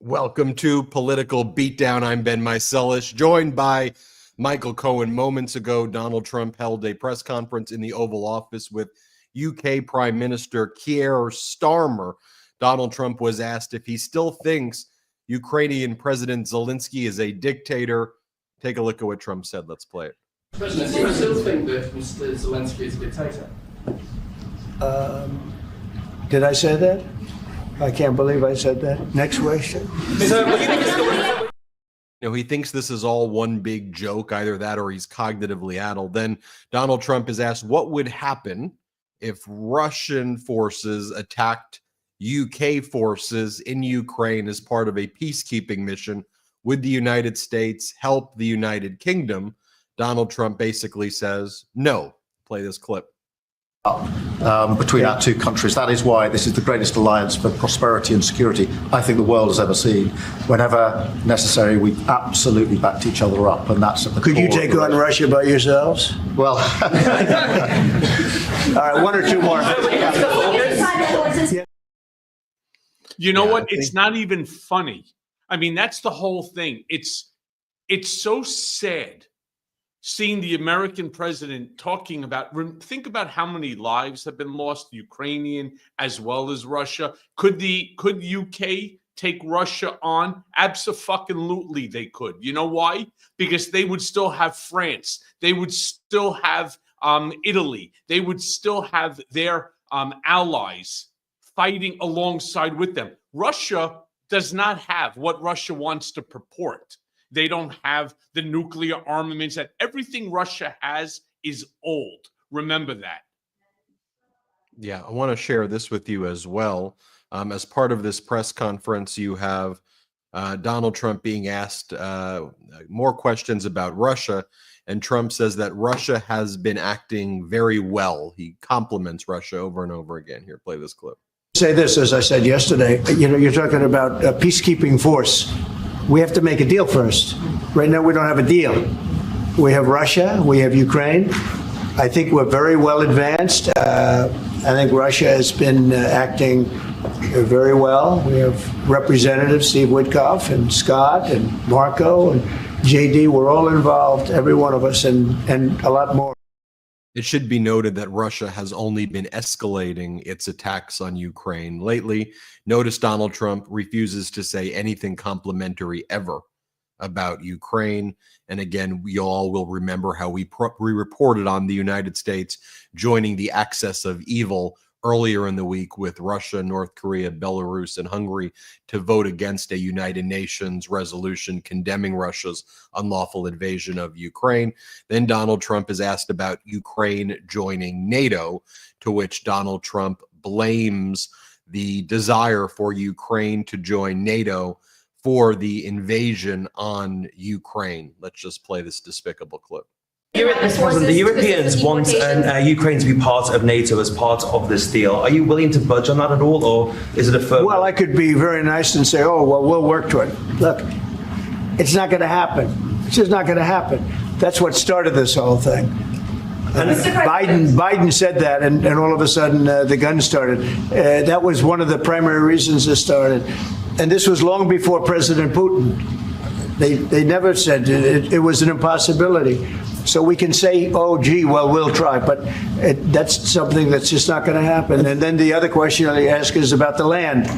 Welcome to Political Beatdown. I'm Ben Meiselas, joined by Michael Cohen. Moments ago, Donald Trump held a press conference in the Oval Office with UK Prime Minister Keir Starmer. Donald Trump was asked if he still thinks Ukrainian President Zelensky is a dictator. Take a look at what Trump said. Let's play it. President, do you still think that Mr. Zelensky is a dictator? Did I say that? I can't believe I said that. Next question. He thinks this is all one big joke, either that or he's cognitively addled. Then Donald Trump is asked what would happen if Russian forces attacked UK forces in Ukraine as part of a peacekeeping mission. Would the United States help the United Kingdom? Donald Trump basically says no. Play this clip. Between our two countries. That is why this is the greatest alliance for prosperity and security I think the world has ever seen. Whenever necessary, we absolutely backed each other up, and that's at the Could core you take on Russia by yourselves? Well, all right, one or two more. You know what? It's not even funny. I mean, that's the whole thing. It's so sad seeing the American president talking about, think about how many lives have been lost, Ukrainian as well as Russia. Could UK take Russia on? Abso-fucking-lutely they could. You know why? Because they would still have France. They would still have Italy. They would still have their allies fighting alongside with them. Russia does not have what Russia wants to purport. They don't have the nuclear armaments. That everything Russia has is old. Remember that. Yeah, I want to share this with you as well. As part of this press conference, you have Donald Trump being asked more questions about Russia, and Trump says that Russia has been acting very well. He compliments Russia over and over again. Here, play this clip. Say this, as I said yesterday, you're talking about a peacekeeping force. We have to make a deal first. Right now, we don't have a deal. We have Russia, we have Ukraine. I think we're very well advanced. I think Russia has been acting very well. We have Representatives Steve Witkoff and Scott and Marco and JD. We're all involved, every one of us, and a lot more. It should be noted that Russia has only been escalating its attacks on Ukraine lately. Notice Donald Trump refuses to say anything complimentary ever about Ukraine. And again, we all will remember how we reported on the United States joining the axis of evil earlier in the week with Russia, North Korea, Belarus, and Hungary to vote against a United Nations resolution condemning Russia's unlawful invasion of Ukraine. Then Donald Trump is asked about Ukraine joining NATO, to which Donald Trump blames the desire for Ukraine to join NATO for the invasion on Ukraine. Let's just play this despicable clip. The Europeans want Ukraine to be part of NATO as part of this deal. Are you willing to budge on that at all, or is it a firm? Well, I could be very nice and say, oh, well, we'll work to it. Look, it's not going to happen. It's just not going to happen. That's what started this whole thing. Biden said that, and all of a sudden the gun started. That was one of the primary reasons it started. And this was long before President Putin. They never said it was an impossibility. So we can say, oh, gee, well, we'll try. But that's something that's just not going to happen. And then the other question I ask is about the land.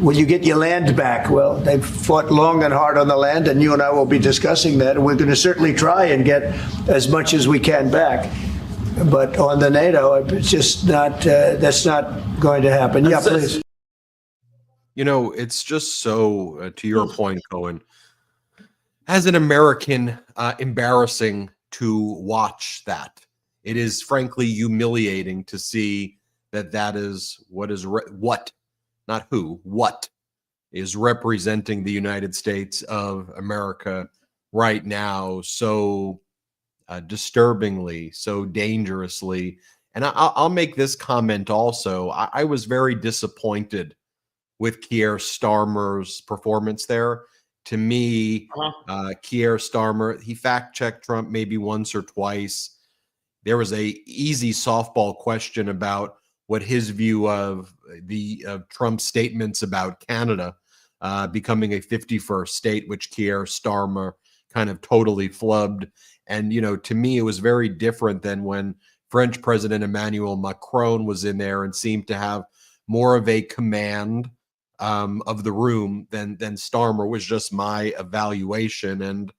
Will you get your land back? Well, they've fought long and hard on the land, and you and I will be discussing that. And we're going to certainly try and get as much as we can back. But on the NATO, it's just not, that's not going to happen. Yeah, please. It's just so, to your point, Cohen, as an American, embarrassing to watch that. It is frankly humiliating to see that is what is representing the United States of America right now so disturbingly, so dangerously. And I'll make this comment also. I was very disappointed with Keir Starmer's performance there. To me, Keir Starmer, he fact-checked Trump maybe once or twice. There was a easy softball question about what his view of Trump's statements about Canada becoming a 51st state, which Keir Starmer kind of totally flubbed. And, to me, it was very different than when French President Emmanuel Macron was in there and seemed to have more of a command of the room than Starmer, was just my evaluation. And,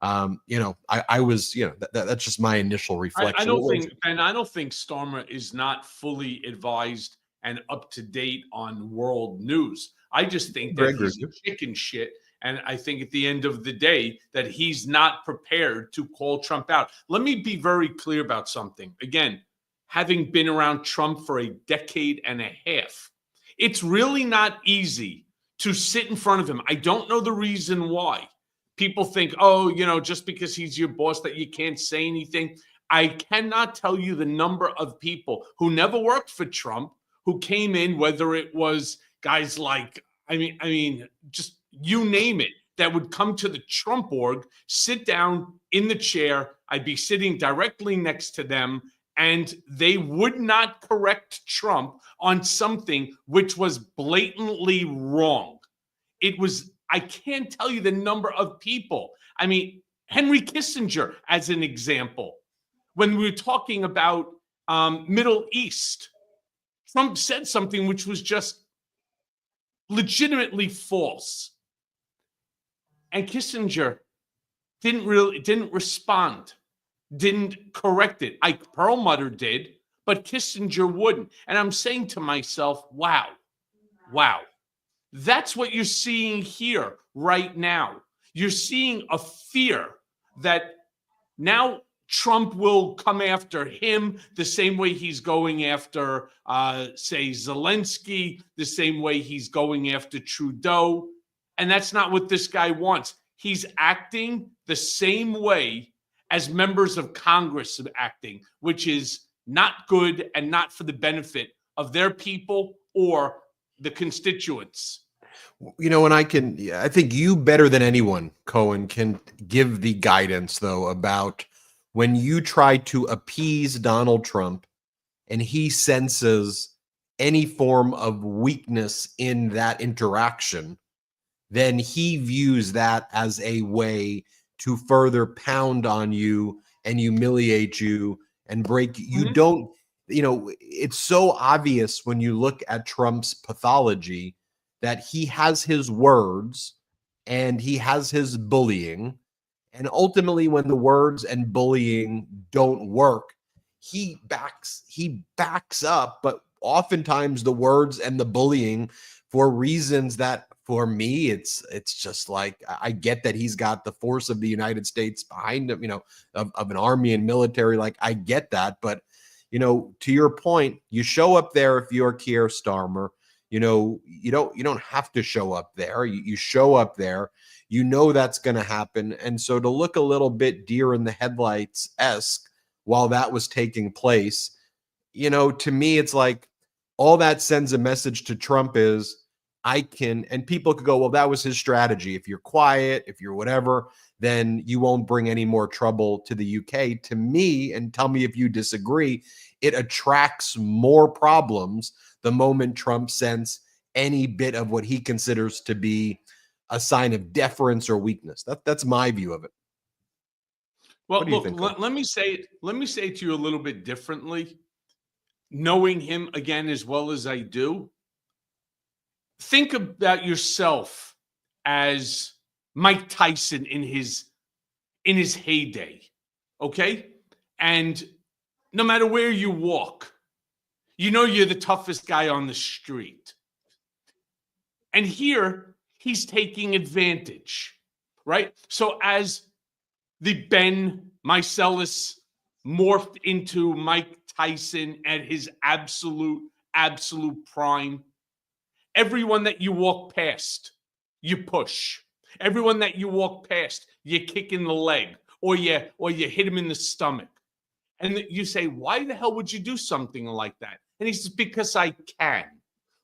I was, that's just my initial reflection. I don't think Starmer is not fully advised and up to date on world news. I just think that he's chicken shit. And I think at the end of the day that he's not prepared to call Trump out. Let me be very clear about something. Again, having been around Trump for a decade and a half, it's really not easy to sit in front of him. I don't know the reason why. People think, just because he's your boss that you can't say anything. I cannot tell you the number of people who never worked for Trump, who came in, whether it was guys like, just you name it, that would come to the Trump org, sit down in the chair. I'd be sitting directly next to them, and they would not correct Trump on something which was blatantly wrong. I can't tell you the number of people. Henry Kissinger, as an example, when we were talking about Middle East, Trump said something which was just legitimately false. And Kissinger didn't respond, didn't correct it. Perlmutter did, but Kissinger wouldn't. And I'm saying to myself, wow. That's what you're seeing here right now. You're seeing a fear that now Trump will come after him the same way he's going after, say, Zelensky, the same way he's going after Trudeau. And that's not what this guy wants. He's acting the same way as members of Congress are acting, which is not good and not for the benefit of their people or the constituents. And I think you better than anyone, Cohen, can give the guidance, though, about when you try to appease Donald Trump and he senses any form of weakness in that interaction, then he views that as a way to further pound on you and humiliate you and break you. Mm-hmm. Don't, it's so obvious when you look at Trump's pathology that he has his words and he has his bullying. And ultimately, when the words and bullying don't work, he backs up. But oftentimes the words and the bullying, for reasons that, for me, it's just like, I get that he's got the force of the United States behind him, of an army and military. Like, I get that. But, to your point, you show up there if you're Keir Starmer. You don't have to show up there. You show up there. That's going to happen. And so to look a little bit deer in the headlights-esque while that was taking place, to me, it's like all that sends a message to Trump is, and people could go, well, that was his strategy. If you're quiet, if you're whatever, then you won't bring any more trouble to the UK. To me, and tell me if you disagree, it attracts more problems the moment Trump senses any bit of what he considers to be a sign of deference or weakness. That's my view of it. Well, look, let me say it to you a little bit differently. Knowing him again as well as I do, think about yourself as Mike Tyson in his heyday, okay? And no matter where you walk, you're the toughest guy on the street. And here, he's taking advantage, right? So as the Ben Meiselas morphed into Mike Tyson at his absolute prime, everyone that you walk past, you push. Everyone that you walk past, you kick in the leg, or you hit him in the stomach. And you say, why the hell would you do something like that? And he says, because I can.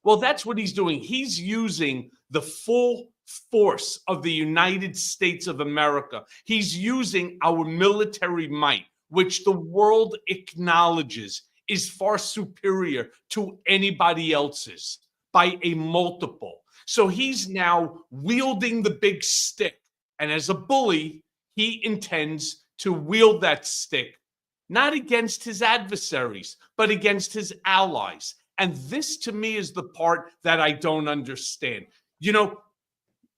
Well, that's what he's doing. He's using the full force of the United States of America. He's using our military might, which the world acknowledges is far superior to anybody else's by a multiple. So he's now wielding the big stick. And as a bully, he intends to wield that stick, not against his adversaries, but against his allies. And this, to me, is the part that I don't understand. You know,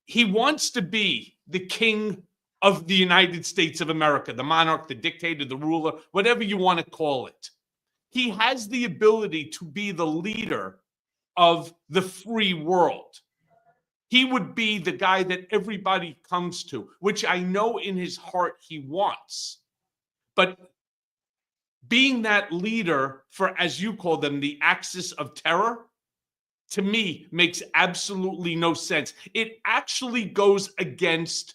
he wants to be the king of the United States of America, the monarch, the dictator, the ruler, whatever you want to call it. He has the ability to be the leader of the free world. He would be the guy that everybody comes to, which I know in his heart he wants. But being that leader for, as you call them, the axis of terror, to me, makes absolutely no sense. It actually goes against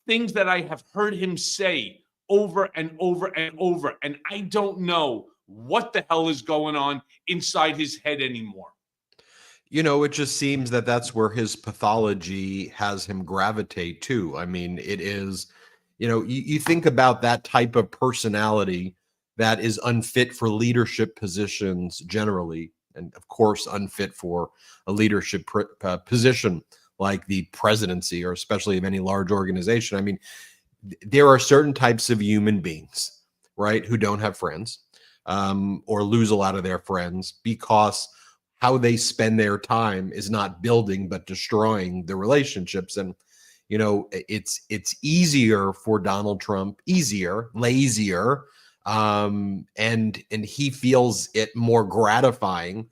things that I have heard him say over and over and over. And I don't know what the hell is going on inside his head anymore. You know, it just seems that that's where his pathology has him gravitate to. I mean, it is, you know, you think about that type of personality that is unfit for leadership positions generally, and of course, unfit for a leadership position like the presidency or especially of any large organization. I mean, there are certain types of human beings, right, who don't have friends or lose a lot of their friends because how they spend their time is not building but destroying the relationships. And you know, it's easier for Donald Trump, lazier, and he feels it more gratifying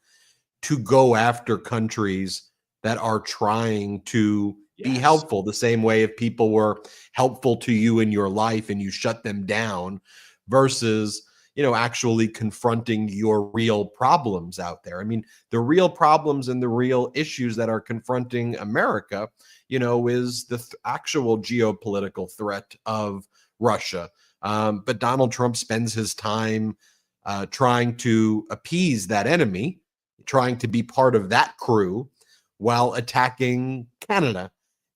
to go after countries that are trying to be helpful, the same way if people were helpful to you in your life and you shut them down versus, you know, actually confronting your real problems out there. I mean, the real problems and the real issues that are confronting America, you know, is the actual geopolitical threat of Russia. But Donald Trump spends his time trying to appease that enemy, trying to be part of that crew while attacking Canada.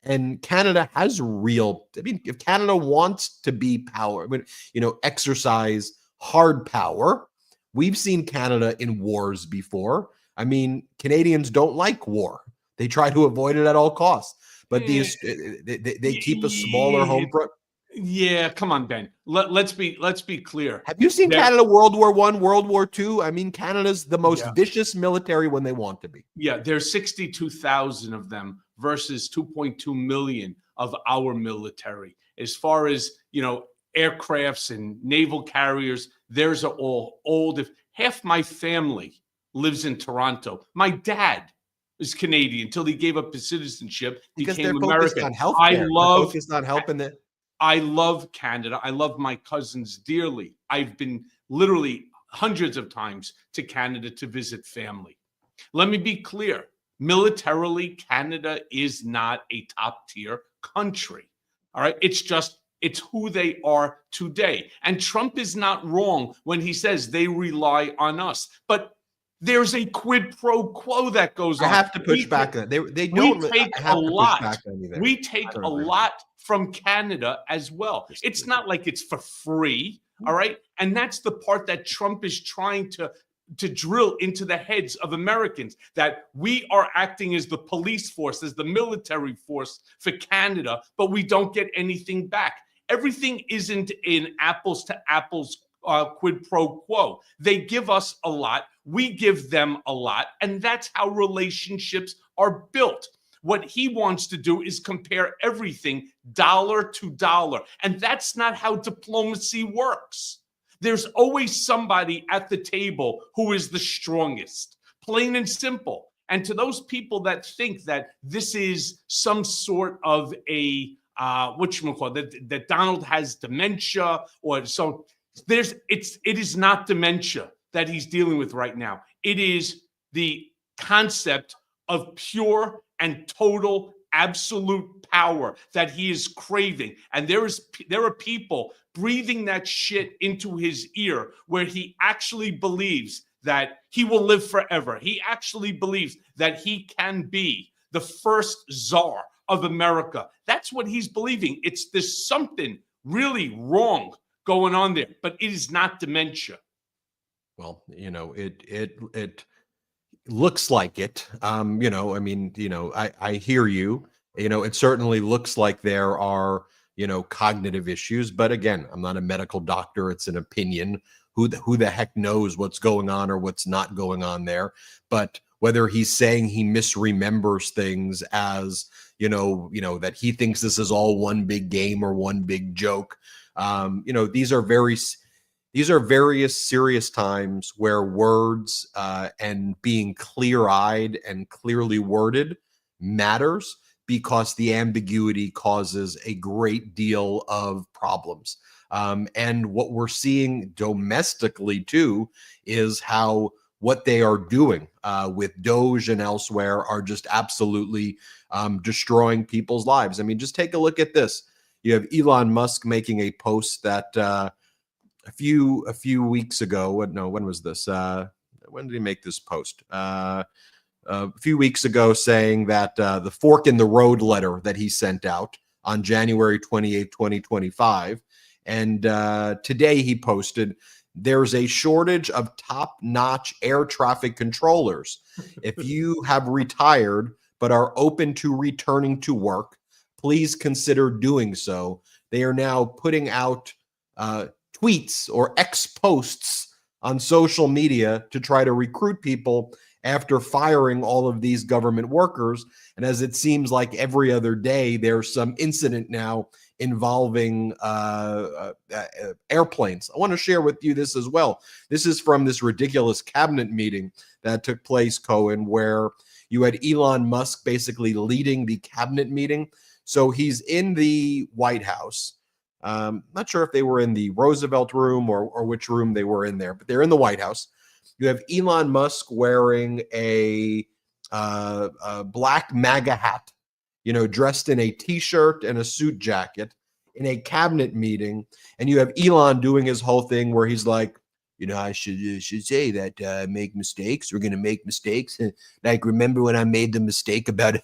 And Canada has real, I mean, if Canada wants to be power, I mean, you know, exercise hard power. We've seen Canada in wars before. I mean, Canadians don't like war. They try to avoid it at all costs. But they keep a smaller home front. Yeah, come on, Ben. Let's be clear. Have you seen Canada World War I, World War II? I mean, Canada's the most vicious military when they want to be. Yeah, there's 62,000 of them versus 2.2 million of our military. As far as, you know, aircrafts and naval carriers, theirs are all old. If half my family lives in Toronto, my dad is Canadian until he gave up his citizenship, because became they're focused American. on healthcare. They're focused on helping it. I love Canada. I love my cousins dearly. I've been literally hundreds of times to Canada to visit family. Let me be clear. Militarily, Canada is not a top-tier country. All right? It's who they are today. And Trump is not wrong when he says they rely on us. But there's a quid pro quo that goes on. I have to push back on that. They don't. We take a lot. We take a lot from Canada as well. It's not like it's for free. All right. And that's the part that Trump is trying to drill into the heads of Americans, that we are acting as the police force, as the military force for Canada, but we don't get anything back. Everything isn't in apples to apples quid pro quo. They give us a lot. We give them a lot. And that's how relationships are built. What he wants to do is compare everything dollar to dollar. And that's not how diplomacy works. There's always somebody at the table who is the strongest, plain and simple. And to those people that think that this is some sort of a, that Donald has dementia or so, it is not dementia that he's dealing with right now. It is the concept of pure and total absolute power that he is craving. And there are people breathing that shit into his ear where he actually believes that he will live forever. He actually believes that he can be the first czar of America. That's what he's believing. There's something really wrong going on there, but it is not dementia. Well, you know, looks like it. I hear you. It certainly looks like there are, cognitive issues. But again, I'm not a medical doctor. It's an opinion. Who the heck knows what's going on or what's not going on there? But whether he's saying he misremembers things as, that he thinks this is all one big game or one big joke. These are various serious times where words and being clear-eyed and clearly worded matters, because the ambiguity causes a great deal of problems. And what we're seeing domestically too is how what they are doing with Doge and elsewhere are just absolutely destroying people's lives. I mean, just take a look at this. You have Elon Musk making a post that a few weeks ago. When was this? When did he make this post? A few weeks ago, saying that the fork in the road letter that he sent out on January 28, 2025. And today he posted, there's a shortage of top-notch air traffic controllers. If you have retired but are open to returning to work, please consider doing so. They are now putting out tweets or X posts on social media to try to recruit people after firing all of these government workers. And as it seems like every other day, there's some incident now involving airplanes. I want to share with you this as well. This is from this ridiculous cabinet meeting that took place, Cohen, where you had Elon Musk basically leading the cabinet meeting. So he's in the White House. Not sure if they were in the Roosevelt room or which room they were in there, but they're in the White House. You have Elon Musk wearing a black MAGA hat, dressed in a T-shirt and a suit jacket in a cabinet meeting. And you have Elon doing his whole thing where he's like, I should say that make mistakes. We're going to make mistakes. Like, remember when I made the mistake about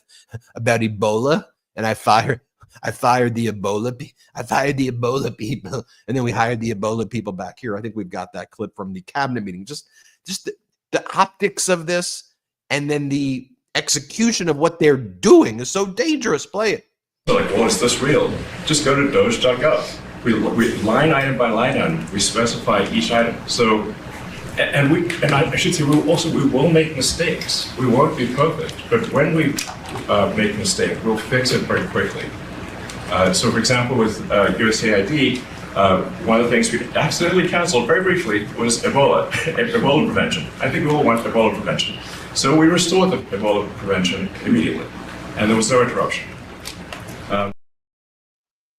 Ebola and I fired the Ebola people, and then we hired the Ebola people back here. I think we've got that clip from the cabinet meeting. Just the optics of this, and then the execution of what they're doing is so dangerous. Play it. Like, well, is this real? Just go to doge.gov. We line item by line item, we specify each item. So, and I should say, we will make mistakes. We won't be perfect, but when we make a mistake, we'll fix it very quickly. So, for example, with USAID, one of the things we accidentally canceled very briefly was Ebola prevention. I think we all want Ebola prevention. So we restored the Ebola prevention immediately, and there was no interruption.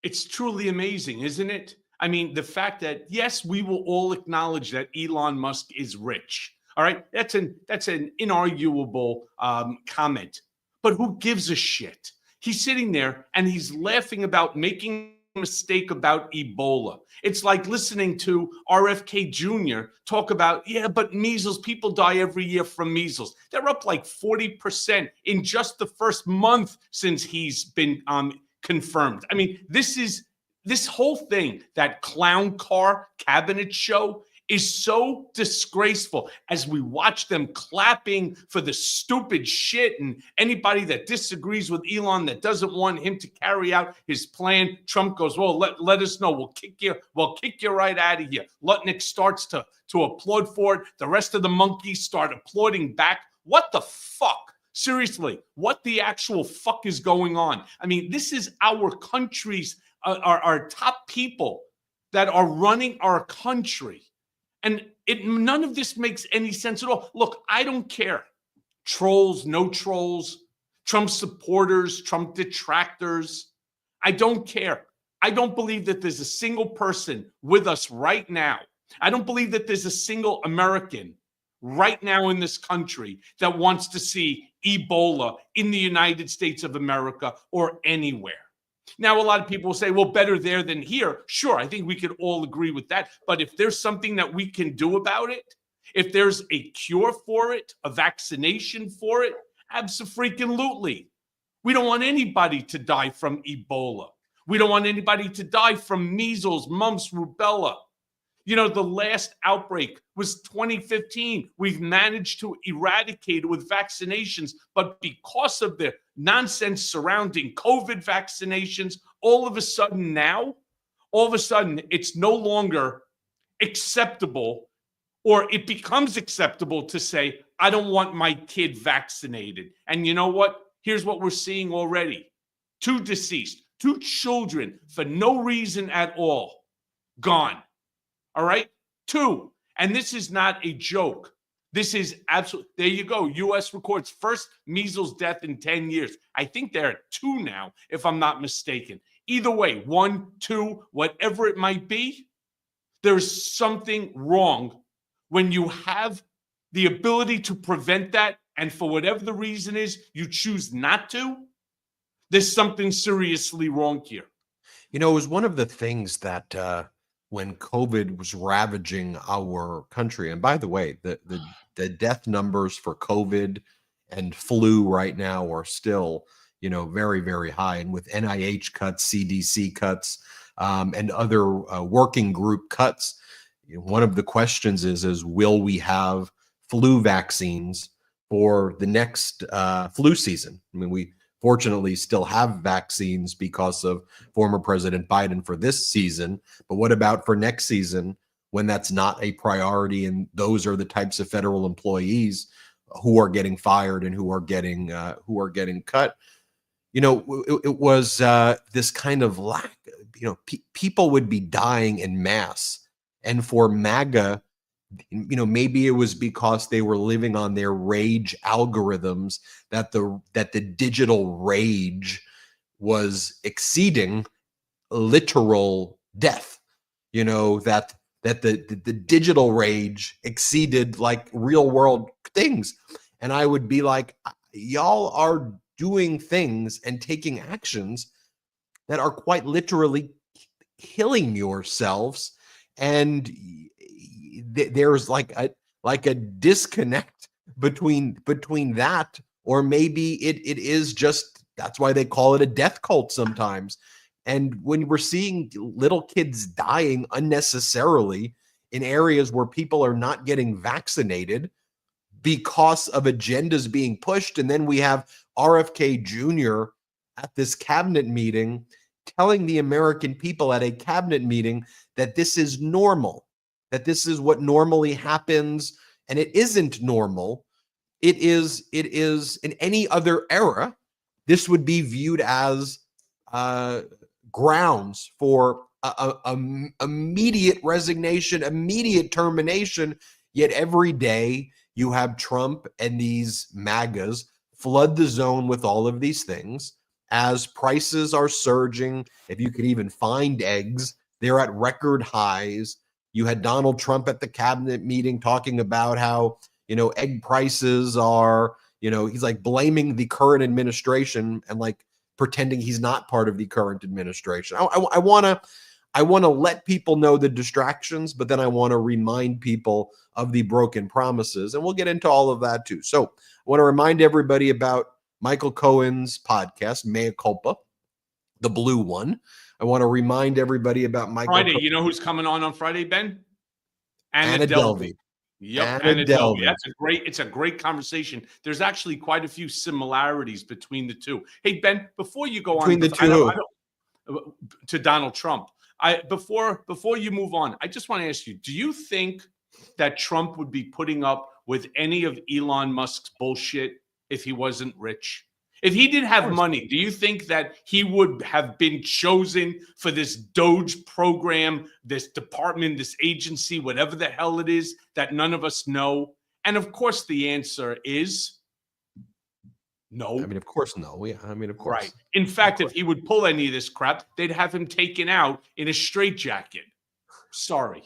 It's truly amazing, isn't it? I mean, the fact that, yes, we will all acknowledge that Elon Musk is rich. All right, that's an inarguable comment. But who gives a shit? He's sitting there and he's laughing about making a mistake about Ebola. It's like listening to RFK Jr. talk about, yeah, but measles, people die every year from measles. They're up like 40% in just the first month since he's been confirmed. I mean, this whole thing, that clown car cabinet show, is so disgraceful as we watch them clapping for the stupid shit, and anybody that disagrees with Elon, that doesn't want him to carry out his plan. Trump goes, well, let us know. We'll kick you right out of here. Lutnick starts to applaud for it. The rest of the monkeys start applauding back. What the fuck? Seriously, what the actual fuck is going on? I mean, this is our country's, our top people that are running our country. And none of this makes any sense at all. Look, I don't care. Trolls, no trolls, Trump supporters, Trump detractors. I don't care. I don't believe that there's a single person with us right now. I don't believe that there's a single American right now in this country that wants to see Ebola in the United States of America or anywhere. Now, a lot of people will say, well, better there than here. Sure, I think we could all agree with that. But if there's something that we can do about it, if there's a cure for it, a vaccination for it, abso-freaking-lutely. We don't want anybody to die from Ebola. We don't want anybody to die from measles, mumps, rubella. You know, the last outbreak was 2015. We've managed to eradicate it with vaccinations, but because of the nonsense surrounding COVID vaccinations, all of a sudden it's no longer acceptable, or it becomes acceptable to say, I don't want my kid vaccinated. And you know what? Here's what we're seeing already. 2 deceased, 2 children for no reason at all, gone. All right? 2. And this is not a joke. This is absolute. There you go. U.S. records first measles death in 10 years. I think they're at 2 now, if I'm not mistaken. Either way, 1, 2, whatever it might be, there's something wrong when you have the ability to prevent that, and for whatever the reason is, you choose not to. There's something seriously wrong here. You know, it was one of the things that when COVID was ravaging our country, and by the way, the death numbers for COVID and flu right now are still, you know, very, very high. And with NIH cuts, CDC cuts, and other working group cuts, you know, one of the questions is will we have flu vaccines for the next flu season? I mean, we fortunately still have vaccines because of former President Biden for this season. But what about for next season when that's not a priority? And those are the types of federal employees who are getting fired and who are getting cut. You know, it was this kind of lack. You know, people would be dying en masse, and for MAGA, you know, maybe it was because they were living on their rage algorithms that the digital rage was exceeding literal death. You know, that the digital rage exceeded like real world things. And I would be like, y'all are doing things and taking actions that are quite literally killing yourselves, and there's like a disconnect between that, or maybe it is just, that's why they call it a death cult sometimes. And when we're seeing little kids dying unnecessarily in areas where people are not getting vaccinated because of agendas being pushed, and then we have RFK Jr. at this cabinet meeting telling the American people at a cabinet meeting that this is normal, that this is what normally happens, and it isn't normal. It is in any other era, this would be viewed as grounds for immediate resignation, immediate termination. Yet every day you have Trump and these MAGAs flood the zone with all of these things as prices are surging. If you could even find eggs, they're at record highs. You had Donald Trump at the cabinet meeting talking about how, you know, egg prices are, you know, he's like blaming the current administration and like pretending he's not part of the current administration. I want to let people know the distractions, but then I want to remind people of the broken promises, and we'll get into all of that too. So I want to remind everybody about Michael Cohen's podcast, Mea Culpa, the blue one. I want to remind everybody about Michael Friday. You know who's coming on Friday, Ben? Anna Delvey. Yep, Anna Delvey. It's a great conversation. There's actually quite a few similarities between the two. Hey, Ben, before you go between on the two to Donald Trump, before you move on, I just want to ask you, do you think that Trump would be putting up with any of Elon Musk's bullshit if he wasn't rich? If he did have money, do you think that he would have been chosen for this Doge program, this department, this agency, whatever the hell it is that none of us know? And of course, the answer is no. I mean, of course, no. Yeah, I mean, of course. Right. In fact, if he would pull any of this crap, they'd have him taken out in a straitjacket. Sorry.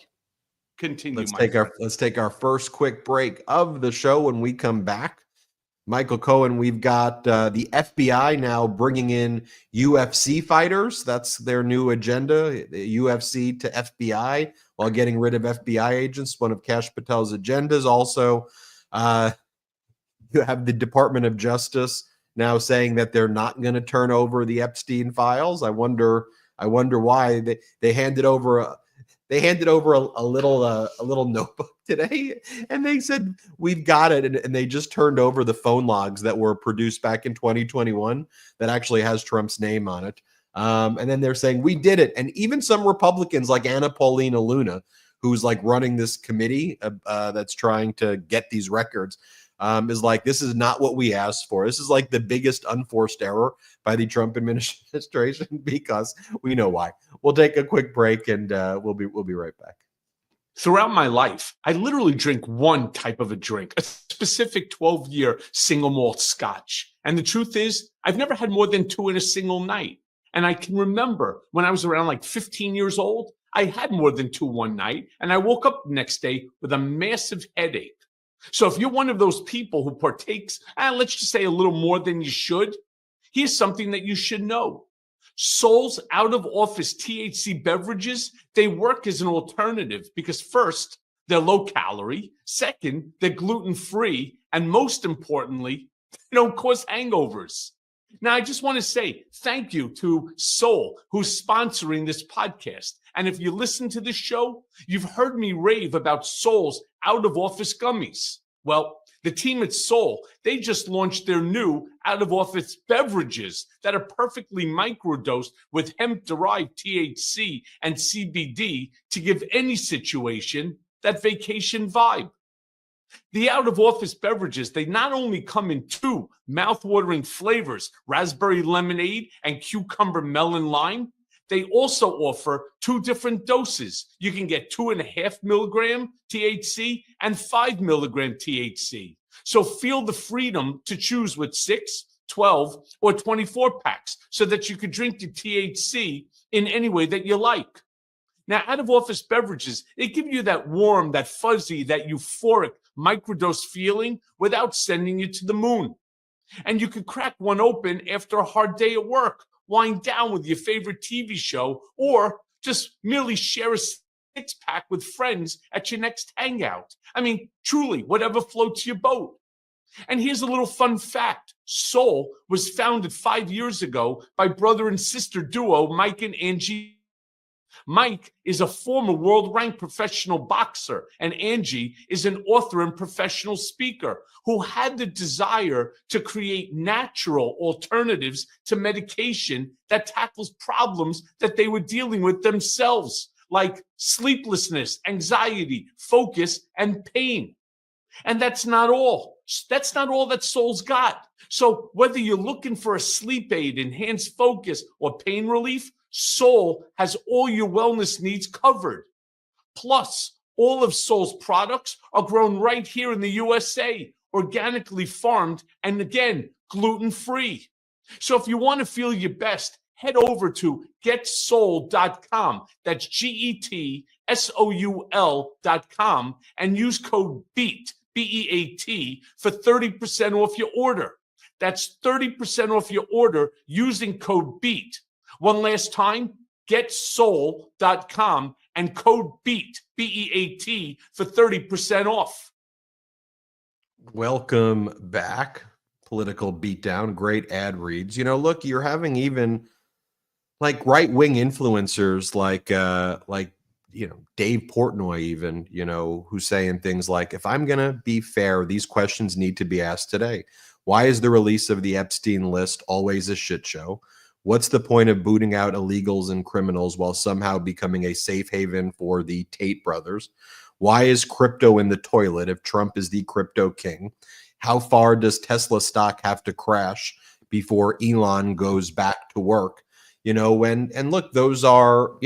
Continue. Let's take our first quick break of the show. When we come back, Michael Cohen, we've got the FBI now bringing in UFC fighters. That's their new agenda, the UFC to FBI, while getting rid of FBI agents. One of Kash Patel's agendas. Also, you have the Department of Justice now saying that they're not going to turn over the Epstein files. I wonder why they handed over they handed over a little notebook today, and they said, we've got it. And they just turned over the phone logs that were produced back in 2021 that actually has Trump's name on it. And then they're saying, we did it. And even some Republicans like Anna Paulina Luna, who's like running this committee that's trying to get these records, is like, this is not what we asked for. This is like the biggest unforced error by the Trump administration, because we know why. We'll take a quick break, and we'll be right back. Throughout my life, I literally drink one type of a drink, a specific 12-year single malt scotch. And the truth is, I've never had more than 2 in a single night. And I can remember when I was around like 15 years old, I had more than 2 one night, and I woke up the next day with a massive headache. So if you're one of those people who partakes, let's just say a little more than you should, here's something that you should know. Sol's out-of-office THC beverages, they work as an alternative because first, they're low calorie. Second, they're gluten-free. And most importantly, they don't cause hangovers. Now, I just want to say thank you to Sol, who's sponsoring this podcast. And if you listen to this show, you've heard me rave about Sol's out-of-office gummies. Well, the team at Sol, they just launched their new out-of-office beverages that are perfectly microdosed with hemp-derived THC and CBD to give any situation that vacation vibe. The out-of-office beverages, they not only come in 2 mouth-watering flavors, raspberry lemonade and cucumber melon lime, they also offer 2 different doses. You can get 2.5 milligram THC and 5 milligram THC. So feel the freedom to choose with 6, 12, or 24 packs so that you can drink your THC in any way that you like. Now, out-of-office beverages, they give you that warm, that fuzzy, that euphoric microdose feeling without sending you to the moon. And you could crack one open after a hard day at work, wind down with your favorite TV show, or just merely share a 6-pack with friends at your next hangout. I mean, truly, whatever floats your boat. And here's a little fun fact. Sol was founded 5 years ago by brother and sister duo Mike and Angie. Mike is a former world-ranked professional boxer, and Angie is an author and professional speaker who had the desire to create natural alternatives to medication that tackles problems that they were dealing with themselves, like sleeplessness, anxiety, focus, and pain. And that's not all. That's not all that Sol's got. So whether you're looking for a sleep aid, enhanced focus, or pain relief, Sol has all your wellness needs covered. Plus, all of Sol's products are grown right here in the USA, organically farmed, and again, gluten-free. So if you want to feel your best, head over to getsol.com. That's GETSOUL.com, and use code BEAT, B-E-A-T, for 30% off your order. That's 30% off your order using code BEAT. One last time, getsol.com and code BEAT, B-E-A-T, for 30% off. Welcome back. Political Beatdown. Great ad reads. Look, you're having even like right-wing influencers like Dave Portnoy even, who's saying things like, if I'm going to be fair, these questions need to be asked today. Why is the release of the Epstein list always a shit show? What's the point of booting out illegals and criminals while somehow becoming a safe haven for the Tate brothers? Why is crypto in the toilet if Trump is the crypto king? How far does Tesla stock have to crash before Elon goes back to work? And look, those are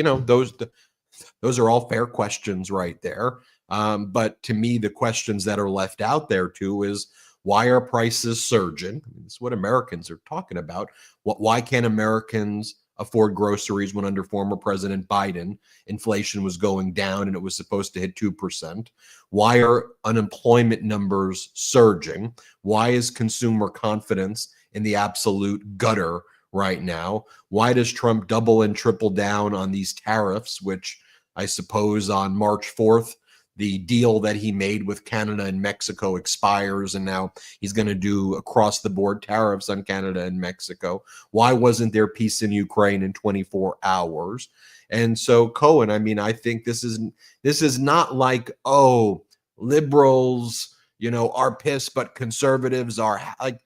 all fair questions right there. But to me, the questions that are left out there too is, why are prices surging? This is what Americans are talking about. Why can't Americans afford groceries when under former President Biden, inflation was going down and it was supposed to hit 2%? Why are unemployment numbers surging? Why is consumer confidence in the absolute gutter right now? Why does Trump double and triple down on these tariffs, which I suppose on March 4th, the deal that he made with Canada and Mexico expires, and now he's going to do across the board tariffs on Canada and Mexico. Why wasn't there peace in Ukraine in 24 hours? And so Cohen, I mean, I think this is not like, oh, liberals, are pissed, but conservatives are like,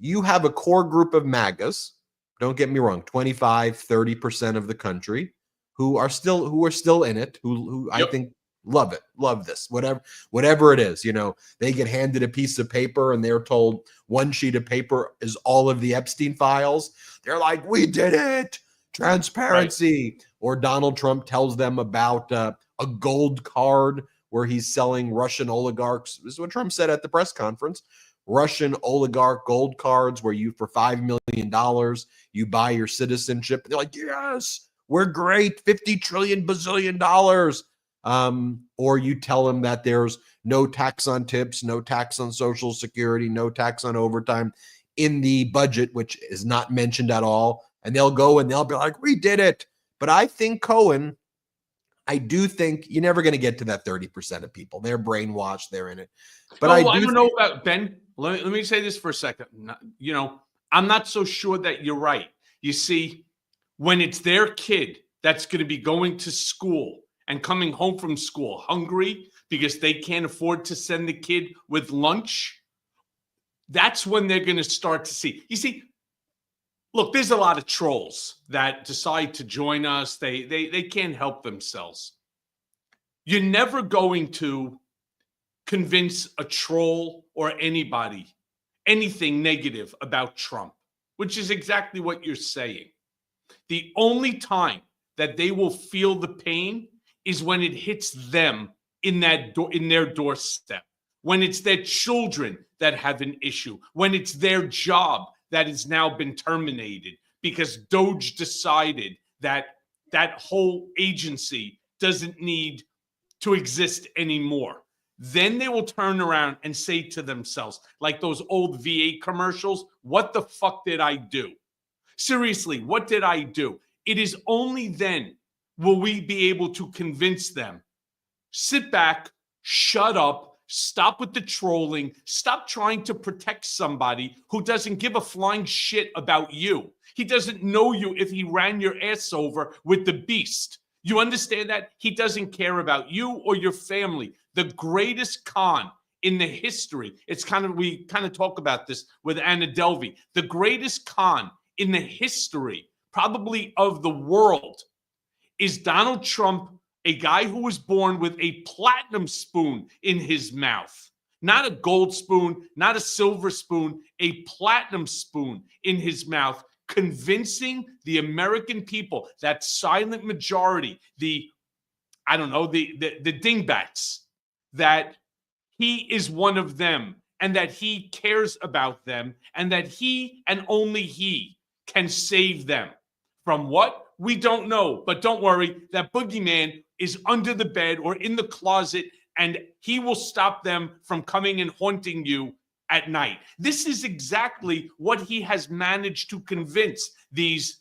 you have a core group of MAGAs, don't get me wrong, 25-30% of the country who are still in it, who I think love it, love this, whatever it is. They get handed a piece of paper and they're told one sheet of paper is all of the Epstein files. They're like, we did it, transparency. Right. Or Donald Trump tells them about a gold card where he's selling Russian oligarchs. This is what Trump said at the press conference. Russian oligarch gold cards where you, for $5 million, you buy your citizenship. They're like, yes, we're great, 50 trillion bazillion dollars. Or you tell them that there's no tax on tips, no tax on Social Security, no tax on overtime in the budget, which is not mentioned at all. And they'll go and they'll be like, we did it. But I think, Cohen, I do think you're never going to get to that 30% of people. They're brainwashed. They're in it. But I don't know about Ben. Let me say this for a second. I'm not so sure that you're right. You see, when it's their kid that's going to be going to school and coming home from school hungry because they can't afford to send the kid with lunch, that's when they're going to start to see. You see, look, there's a lot of trolls that decide to join us. They can't help themselves. You're never going to convince a troll or anybody anything negative about Trump, which is exactly what you're saying. The only time that they will feel the pain is when it hits them in their doorstep, when it's their children that have an issue, when it's their job that has now been terminated because Doge decided that that whole agency doesn't need to exist anymore. Then they will turn around and say to themselves, like those old VA commercials, what the fuck did I do? Seriously, what did I do? It is only then will we be able to convince them, sit back, shut up, stop with the trolling, stop trying to protect somebody who doesn't give a flying shit about you. He doesn't know you if he ran your ass over with the beast. You understand that? He doesn't care about you or your family. The greatest con in the history, we kind of talk about this with Anna Delvey. The greatest con in the history, probably of the world, is Donald Trump, a guy who was born with a platinum spoon in his mouth. Not a gold spoon, not a silver spoon, a platinum spoon in his mouth, convincing the American people, that silent majority, the dingbats, that he is one of them and that he cares about them and that he and only he can save them. From what? We don't know. But don't worry, that boogeyman is under the bed or in the closet and he will stop them from coming and haunting you at night. This is exactly what he has managed to convince these,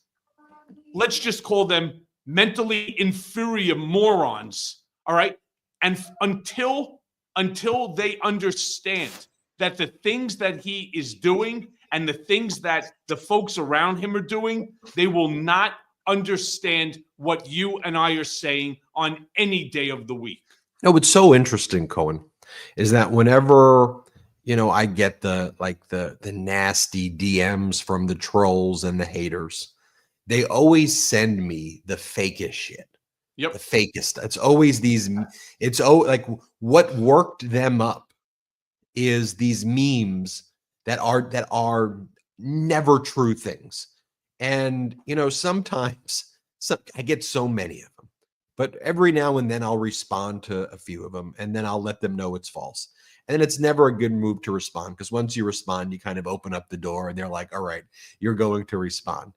let's just call them mentally inferior morons, all right? And until they understand that the things that he is doing and the things that the folks around him are doing, they will not understand what you and I are saying on any day of the week. No, what's so interesting, Cohen, is that whenever I get the nasty DMs from the trolls and the haters, they always send me the fakest shit. Yep. The fakest. It's always these. It's like what worked them up is these memes that are never true things. And sometimes I get so many of them, but every now and then I'll respond to a few of them, and then I'll let them know it's false. And it's never a good move to respond, because once you respond, you kind of open up the door, and they're like, "All right, you're going to respond."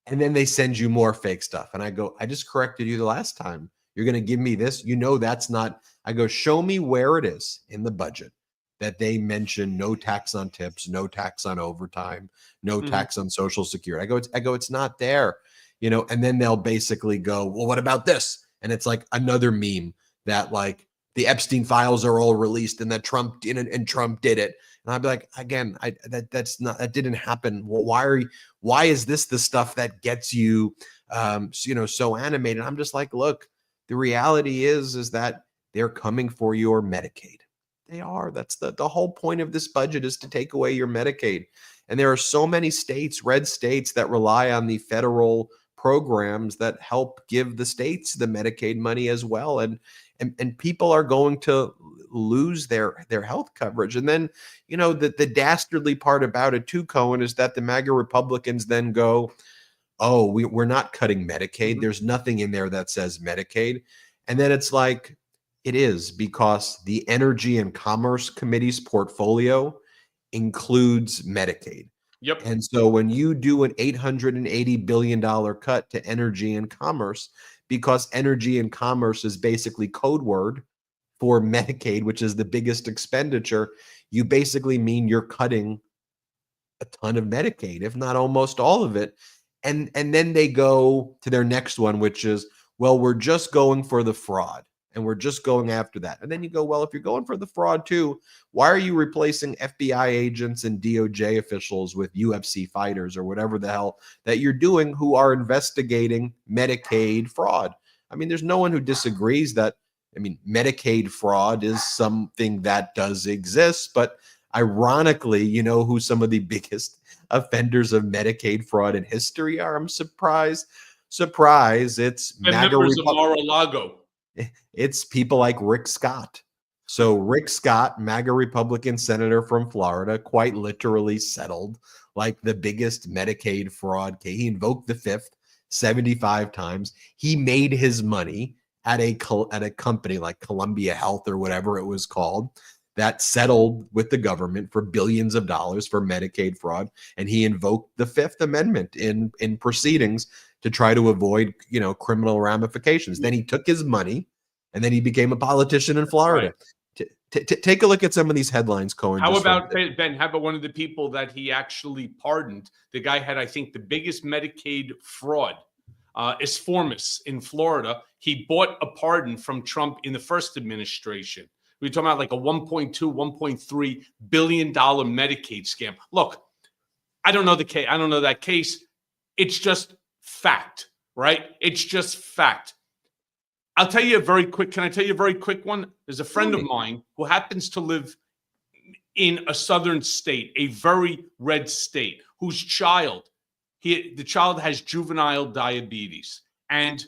And then they send you more fake stuff. And I go, I just corrected you the last time. You're going to give me this? That's not. I go, show me where it is in the budget that they mention no tax on tips, no tax on overtime, no tax on Social Security. I go, it's not there. And then they'll basically go, well, what about this? And it's like another meme that like the Epstein files are all released and that Trump did it and Trump did it. And I'd be like, again, that didn't happen. Well, why is this the stuff that gets you, so animated? I'm just like, look, the reality is that they're coming for your Medicaid. They are. That's the whole point of this budget, is to take away your Medicaid. And there are so many states, red states, that rely on the federal programs that help give the states the Medicaid money as well. And people are going to lose their health coverage. And then, the dastardly part about it too, Cohen, is that the MAGA Republicans then go, oh, we're not cutting Medicaid. There's nothing in there that says Medicaid. And then it's like, it is, because the Energy and Commerce Committee's portfolio includes Medicaid. Yep. And so when you do an $880 billion cut to energy and commerce, because energy and commerce is basically code word for Medicaid, which is the biggest expenditure, you basically mean you're cutting a ton of Medicaid, if not almost all of it. And then they go to their next one, which is, well, we're just going for the fraud. And we're just going after that. And then you go, well, if you're going for the fraud too, why are you replacing FBI agents and DOJ officials with UFC fighters or whatever the hell that you're doing, who are investigating Medicaid fraud? I mean, there's no one who disagrees that, Medicaid fraud is something that does exist. But ironically, who some of the biggest offenders of Medicaid fraud in history are? I'm surprised. It's MAGA members of Mar-a-Lago. It's people like Rick Scott. So Rick Scott, MAGA Republican senator from Florida, quite literally settled like the biggest Medicaid fraud case. He invoked the fifth 75 times. He made his money at a company like Columbia Health or whatever it was called, that settled with the government for billions of dollars for Medicaid fraud. And he invoked the Fifth Amendment in proceedings to try to avoid, criminal ramifications. Then he took his money and then he became a politician in Florida. Right. Take a look at some of these headlines, Cohen. How about Ben? How about one of the people that he actually pardoned? The guy had, I think, the biggest Medicaid fraud, Isformis in Florida. He bought a pardon from Trump in the first administration. We're talking about like a $1.2, $1.3 billion Medicaid scam. Look, I don't know the case. I don't know that case. It's just fact, right? It's just fact. I'll tell you a very quick. Can I tell you a very quick one? There's a friend of mine who happens to live in a southern state, a very red state, whose the child has juvenile diabetes. And,